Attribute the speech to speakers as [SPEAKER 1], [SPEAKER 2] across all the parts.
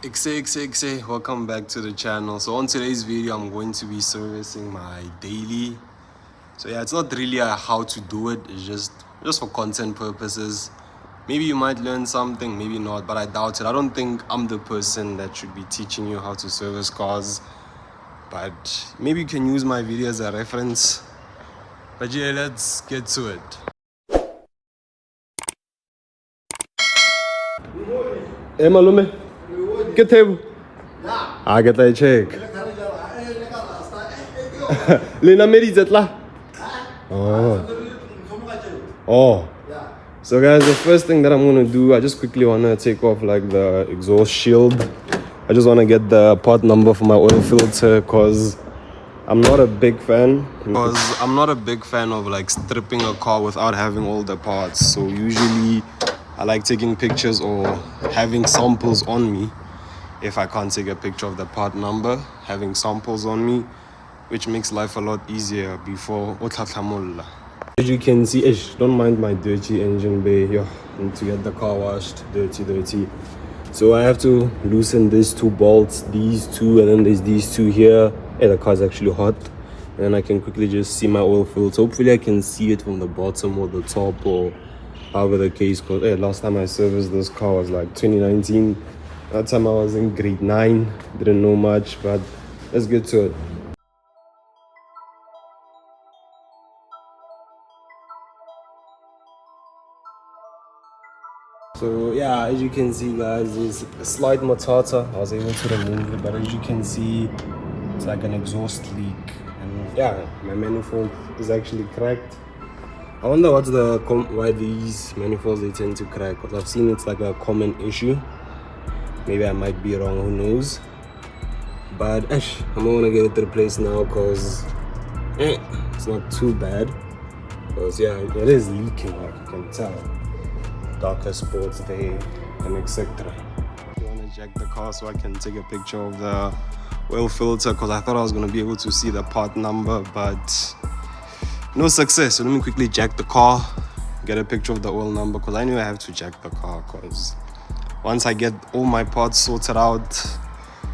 [SPEAKER 1] Xe, welcome back to the channel. So on today's video, I'm going to be servicing my daily. So yeah, it's not really a how to do it. It's just for content purposes. Maybe you might learn something, maybe not, but I doubt it. I don't think I'm the person that should be teaching you how to service cars. But maybe you can use my video as a reference. But yeah, let's get to it. Hey, Malume. Get table. I get that check. Lena Medizet la. Oh. So guys, the first thing that I'm gonna do, I just quickly wanna take off like the exhaust shield. I just wanna get the part number for my oil filter because I'm not a big fan. Of like stripping a car without having all the parts. So usually I like taking pictures or having samples on me. If I can't take a picture of the part number, having samples on me, which makes life a lot easier before Otlatlamulla. As you can see, don't mind my dirty engine bay. Yeah, need to get the car washed, dirty. So I have to loosen these two bolts, these two, and then there's these two here. Hey, the car's actually hot. And then I can quickly just see my oil filter. Hopefully I can see it from the bottom or the top or however the case goes. Hey, last time I serviced this car was like 2019. That time I was in grade 9, didn't know much, but let's get to it. So yeah, as you can see guys, there's a slight MAJITA. I was able to remove it, but as you can see, it's like an exhaust leak. And yeah, my manifold is actually cracked. I wonder what's why these manifolds they tend to crack, because I've seen it's like a common issue. Maybe I might be wrong, who knows. But I'm gonna get it replaced now because it's not too bad. Because yeah, it is leaking, like you can tell. Darker spots there and etc. I wanna jack the car so I can take a picture of the oil filter because I thought I was gonna be able to see the part number, but no success. So let me quickly jack the car, get a picture of the oil number because I knew I have to jack the car because once I get all my parts sorted out,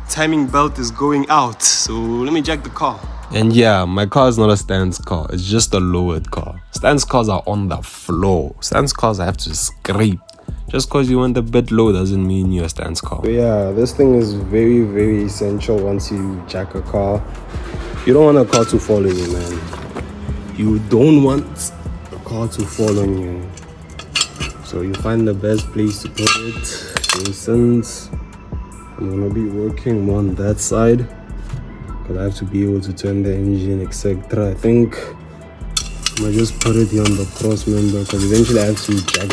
[SPEAKER 1] timing belt is going out. So let me jack the car. And yeah, my car is not a stance car. It's just a lowered car. Stance cars are on the floor. Stance cars I have to scrape. Just because you went a bit low doesn't mean you're a stance car. So yeah, this thing is very, very essential once you jack a car. You don't want a car to fall on you, man. You don't want a car to fall on you. So you find the best place to put it. For instance, I'm gonna be working more on that side because I have to be able to turn the engine, etc. I think I'm gonna just put it here on the cross member because eventually I have to jack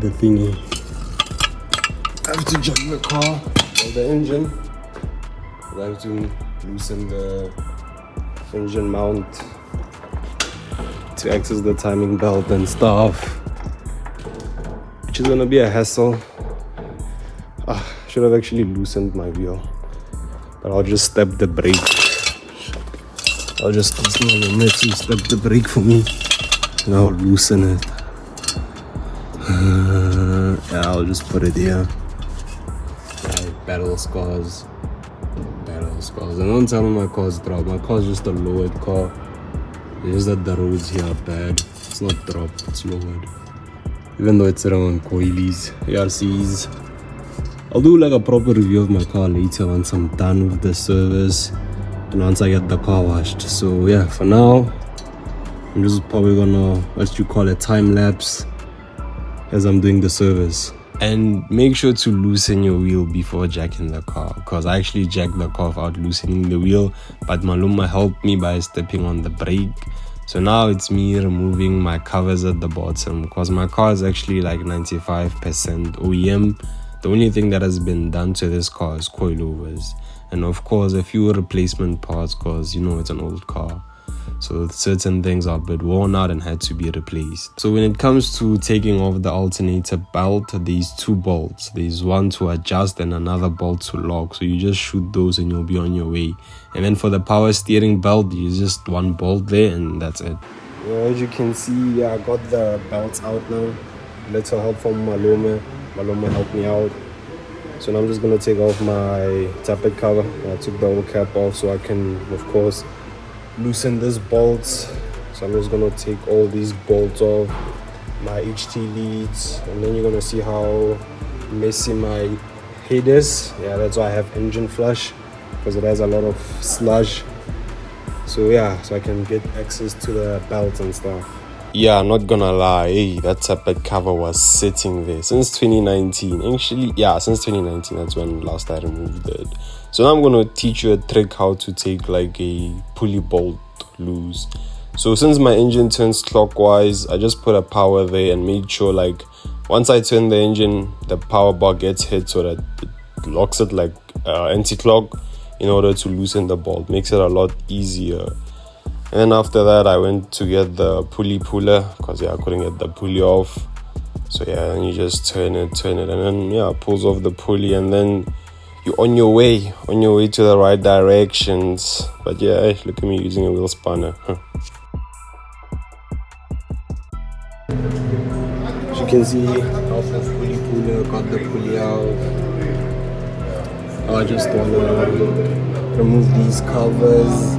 [SPEAKER 1] the thingy. I have to jack the car or the engine. I have to loosen the engine mount to access the timing belt and stuff, which is gonna be a hassle. Should have actually loosened my wheel, but I'll just step the brake. I'll just ask my limit to step the brake for me and I'll loosen it. Yeah, I'll just put it here. Battle scars. And don't tell me my car's dropped. My car's just a lowered car. It's just that the roads here are bad. It's not dropped, it's lowered. Even though it's around coilies, ARCs. I'll do like a proper review of my car later once I'm done with the service and once I get the car washed. So yeah, for now, I'm just probably gonna, time lapse as I'm doing the service. And make sure to loosen your wheel before jacking the car, because I actually jacked the car without loosening the wheel, but Maluma helped me by stepping on the brake. So now it's me removing my covers at the bottom because my car is actually like 95% OEM. The only thing that has been done to this car is coilovers and of course a few replacement parts because you know it's an old car. So certain things are a bit worn out and had to be replaced. So when it comes to taking off the alternator belt, there's two bolts. There's one to adjust and another bolt to lock. So you just shoot those and you'll be on your way. And then for the power steering belt, there's just one bolt there and that's it. Well, as you can see, I got the belts out now. Little help from Malome. Maloma helped me out. So now I'm just gonna take off my tappet cover. I took the whole cap off so I can, of course, loosen this bolt. So I'm just gonna take all these bolts off, my HT leads, and then you're gonna see how messy my head is. Yeah, that's why I have engine flush, because it has a lot of sludge. So yeah, so I can get access to the belt and stuff. Yeah, not gonna lie, that tappet cover was sitting there since 2019. Actually, yeah, since 2019, that's when last I removed it. So now I'm gonna teach you a trick how to take like a pulley bolt loose. So since my engine turns clockwise, I just put a power there and made sure like once I turn the engine, the power bar gets hit so that it locks it like anti-clock in order to loosen the bolt. Makes it a lot easier. And then after that, I went to get the pulley puller because yeah, I couldn't get the pulley off. So yeah, and you just turn it, and then yeah, pulls off the pulley, and then you're on your way to the right directions. But yeah, hey, look at me using a wheel spanner. As you can see, off of pulley puller, got the pulley out. I just wanna remove these covers.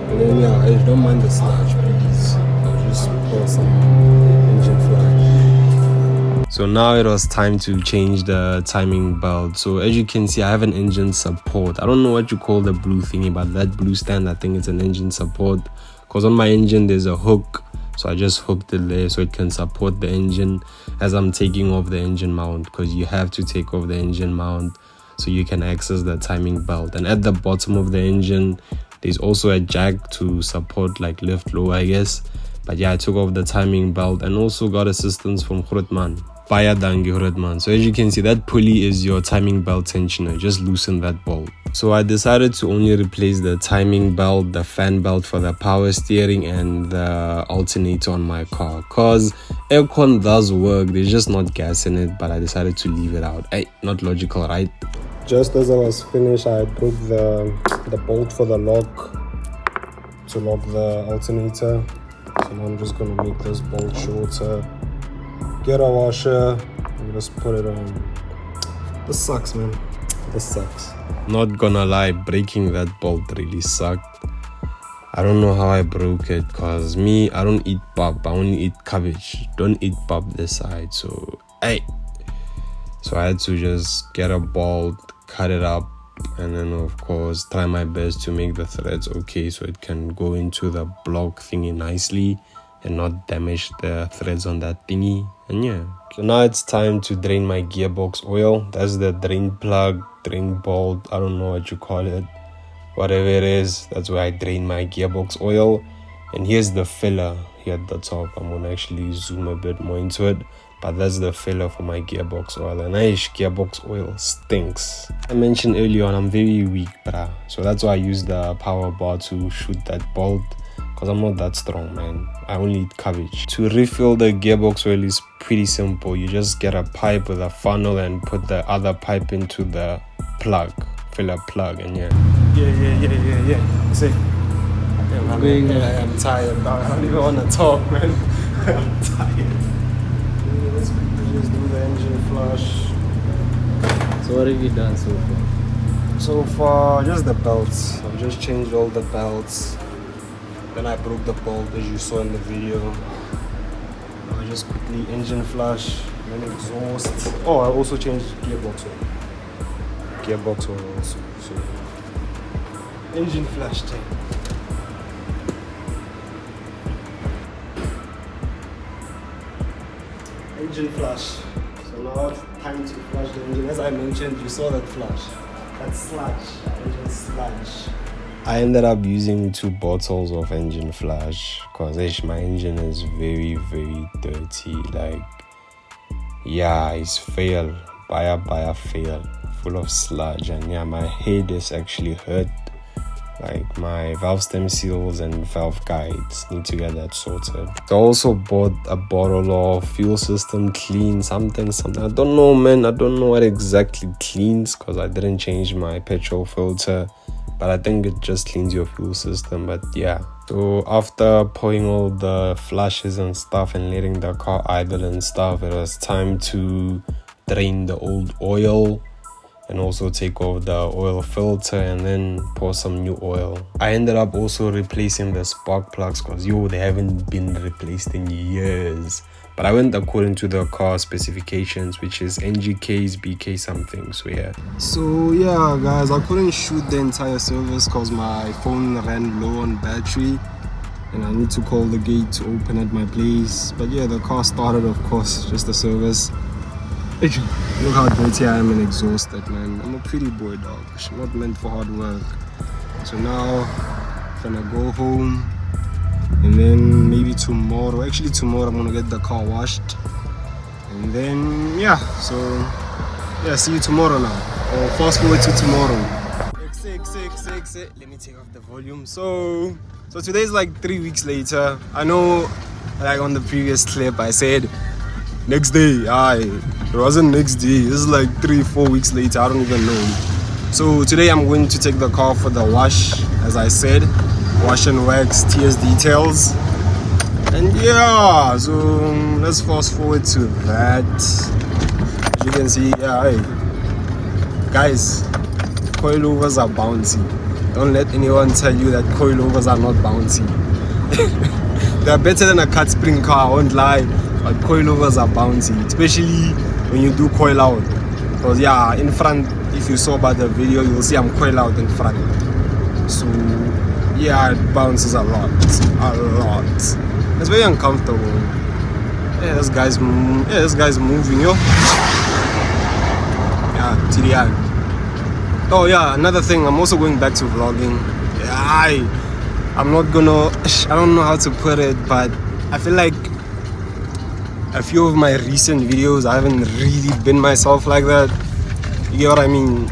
[SPEAKER 1] And then yeah, I don't mind the sludge, please. I'll just pour some engine flush. So now it was time to change the timing belt. So as you can see, I have an engine support. I don't know what you call the blue thingy, but that blue stand, I think it's an engine support. Because on my engine, there's a hook. So I just hooked it there so it can support the engine as I'm taking off the engine mount. Because you have to take off the engine mount so you can access the timing belt. And at the bottom of the engine, there's also a jack to support like lift low, I guess. But yeah, I took off the timing belt and also got assistance from Grootman. Baya dankie Grootman. So as you can see, that pulley is your timing belt tensioner. Just loosen that bolt. So I decided to only replace the timing belt, the fan belt for the power steering, and the alternator on my car. Cause aircon does work, there's just not gas in it, but I decided to leave it out. Hey, not logical, right? Just as I was finished, I broke the bolt for the lock to lock the alternator. So now I'm just gonna make this bolt shorter. Get a washer and just put it on. This sucks, man. This sucks. Not gonna lie, breaking that bolt really sucked. I don't know how I broke it, cause me, I don't eat pap, I only eat cabbage. Don't eat pap this side, so hey. So I had to just get a bolt, cut it up, and then of course try my best to make the threads okay so it can go into the block thingy nicely and not damage the threads on that thingy. And yeah, so now it's time to drain my gearbox oil. That's the drain plug, drain bolt, I don't know what you call it, whatever it is, that's where I drain my gearbox oil. And here's the filler here at the top. I'm gonna actually zoom a bit more into it, but that's the filler for my gearbox oil. And gearbox oil stinks. I mentioned earlier on, I'm very weak, bruh. So that's why I use the power bar to shoot that bolt, because I'm not that strong, man. I only eat cabbage. To refill the gearbox oil is pretty simple. You just get a pipe with a funnel and put the other pipe into the plug, filler plug, and yeah. Yeah. See? Yeah, I'm tired now. I don't even want to talk, man. I'm tired. Let's just do the engine flush.
[SPEAKER 2] So what have you done so far?
[SPEAKER 1] So far, just the belts. I've just changed all the belts. Then I broke the bolt as you saw in the video. I just quickly engine flush, then exhaust. Oh, I also changed gearbox oil. Gearbox oil also. So engine flush tank. Engine flush. So now it's time to flush the engine. As I mentioned, you saw that flush. That sludge, engine sludge. I ended up using 2 bottles of engine flush because my engine is very, very dirty. Like, yeah, it's fail. Baya fail. Full of sludge. And yeah, my head is actually hurt. Like, my valve stem seals and valve guides need to get that sorted. I also bought a bottle of fuel system clean something. I don't know, man. I don't know what exactly cleans because I didn't change my petrol filter. But I think it just cleans your fuel system. But yeah. So after pouring all the flushes and stuff and letting the car idle and stuff, it was time to drain the old oil and also take off the oil filter and then pour some new oil. I ended up also replacing the spark plugs because they haven't been replaced in years. But I went according to the car specifications, which is NGK's BK something. So yeah guys, I couldn't shoot the entire service because my phone ran low on battery and I need to call the gate to open at my place. But yeah, the car started, of course, just the service. Look how dirty I am and exhausted, man. I'm a pretty boy, dog. I'm not meant for hard work. So now I'm gonna go home and then maybe tomorrow, actually tomorrow, I'm gonna get the car washed. And then yeah, so yeah, see you tomorrow now. Or fast forward to tomorrow. Let me take off the volume. So today's like 3 weeks later. I know, like on the previous clip I said next day. It wasn't next day. This is like 3-4 weeks later. I don't even know. So today I'm going to take the car for the wash, as I said, wash and wax, TS details. And yeah, so let's fast forward to that. As you can see, guys, coilovers are bouncy. Don't let anyone tell you that coilovers are not bouncy. They're better than a cut spring car, I won't lie, but coilovers are bouncy, especially when you do coil out. Because yeah, in front, if you saw by the video, you'll see I'm coil out in front. So yeah, it bounces a lot. It's very uncomfortable. Yeah, this guy's moving, yo. Yeah, to the end. Oh yeah, another thing, I'm also going back to vlogging. Yeah, I'm not gonna, I don't know how to put it, but I feel like a few of my recent videos I haven't really been myself like that. You get what I mean?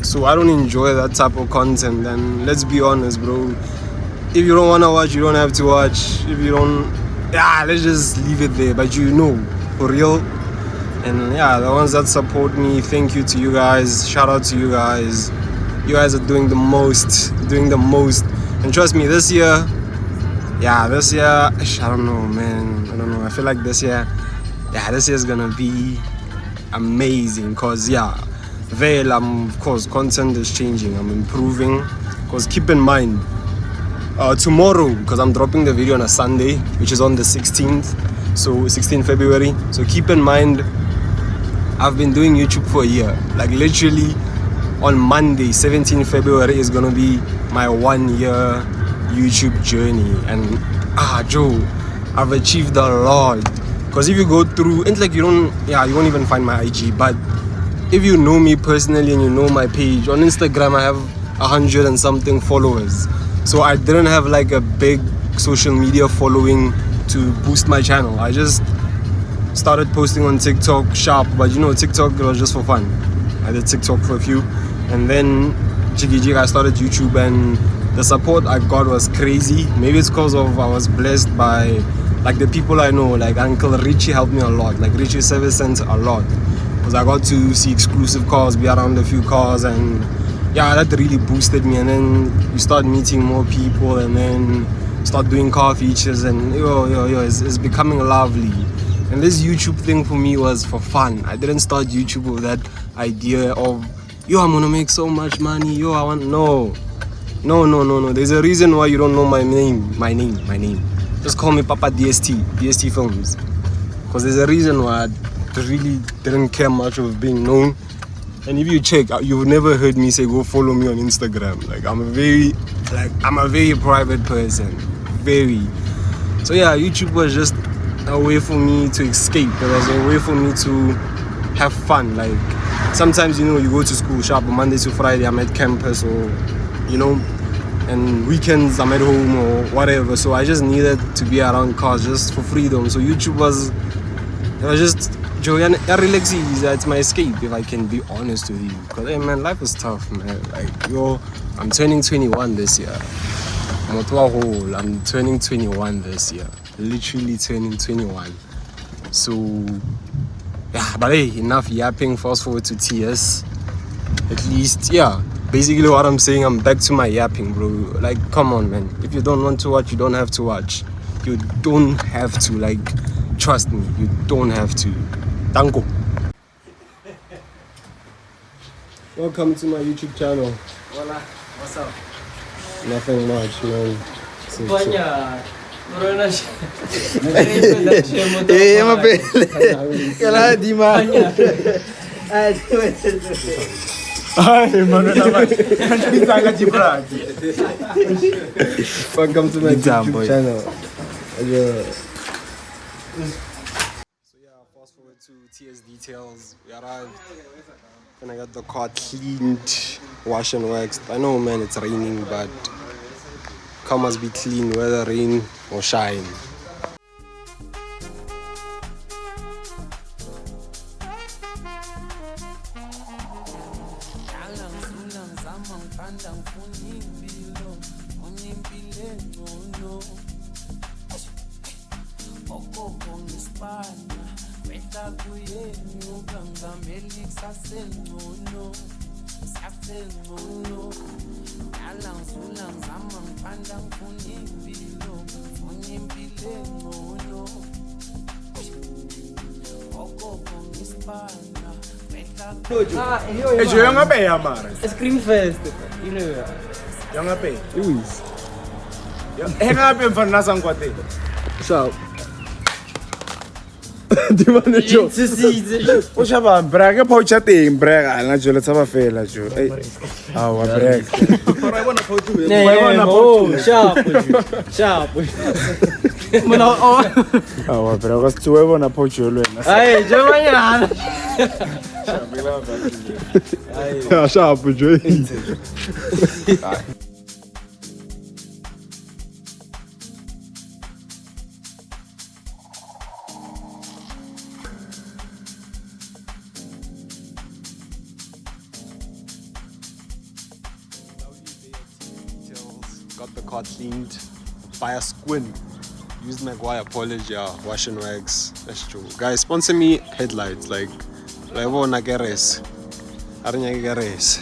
[SPEAKER 1] So I don't enjoy that type of content. And let's be honest, bro, if you don't want to watch, you don't have to watch. If you don't, let's just leave it there. But you know, for real. And yeah, the ones that support me, thank you to you guys. Shout out to you guys. You guys are doing the most. And trust me, this year, I don't know, man. I don't know. I feel like this year is gonna be amazing. Cause of course, content is changing. I'm improving. Cause keep in mind, tomorrow, because I'm dropping the video on a Sunday, which is on the 16th, so 16th February. So keep in mind, I've been doing YouTube for a year. Like literally, on Monday, 17th February is gonna be my 1 year YouTube journey. And Joe, I've achieved a lot. Because if you go through, it's like you won't even find my IG. But if you know me personally and you know my page on Instagram, I have 100 and something followers. So I didn't have like a big social media following to boost my channel. I just started posting on TikTok sharp, but TikTok, it was just for fun. I did TikTok for a few, and then I started YouTube, and the support I got was crazy. Maybe it's because of I was blessed by like the people I know. Like Uncle Richie helped me a lot, like Richie Service Center a lot, because I got to see exclusive cars, be around a few cars, and yeah, that really boosted me. And then you start meeting more people, and then start doing car features, and it's becoming lovely. And this YouTube thing for me was for fun. I didn't start YouTube with that idea of I'm gonna make so much money, no. There's a reason why you don't know my name. Just call me Papa DST Films. Because there's a reason why I really didn't care much of being known. And if you check, you've never heard me say go follow me on Instagram. Like I'm a very private person. Very. So yeah, YouTube was just a way for me to escape. It was a way for me to have fun. Like sometimes you go to school sharp Monday to Friday, I'm at campus, or and weekends I'm at home or whatever. So I just needed to be around cars just for freedom. So YouTube was just relaxing. It's my escape, if I can be honest with you. Because hey man, life is tough, man. Like I'm turning 21 this year. I'm turning 21 this year. Literally turning 21. So yeah, but hey, enough yapping. Fast forward to TS. At least, basically what I'm saying, I'm back to my yapping, bro. Like, come on, man. If you don't want to watch, you don't have to watch. You don't have to, like, trust me, you don't have to. Danko. Welcome to my YouTube channel.
[SPEAKER 2] Hola, what's up?
[SPEAKER 1] Nothing much, man.
[SPEAKER 2] Banyak. Corona
[SPEAKER 3] Eh, mapele. Kala di ma. Ay, mano naman. Nandiyan ka
[SPEAKER 1] Welcome to my YouTube channel. So yeah, fast forward to TS details. We arrived and I got the car cleaned, washed and waxed. I know, man, it's raining, but car must be clean whether rain or shine.
[SPEAKER 3] Ejo yang apa ya, Mar?
[SPEAKER 2] Scream Fest. Ini ya.
[SPEAKER 3] Yang apa?
[SPEAKER 1] Luis.
[SPEAKER 3] Ngapain mfana nasa nkwate?
[SPEAKER 1] So, di mana jo?
[SPEAKER 3] O shaba brega pocha teng brega na jo le tsaba fela jo. Awa brega.
[SPEAKER 1] Para bona photo.
[SPEAKER 2] Sharp.
[SPEAKER 3] Awa brega tsuwe bona pocha lo wena.
[SPEAKER 2] Ay, jamanyana.
[SPEAKER 1] Ja, sharp jo. Got the car cleaned by a squin. Used Maguire polish, yeah, wash and wax. That's true. Guys, sponsor me headlights. Like, I want to get race. I don't get race.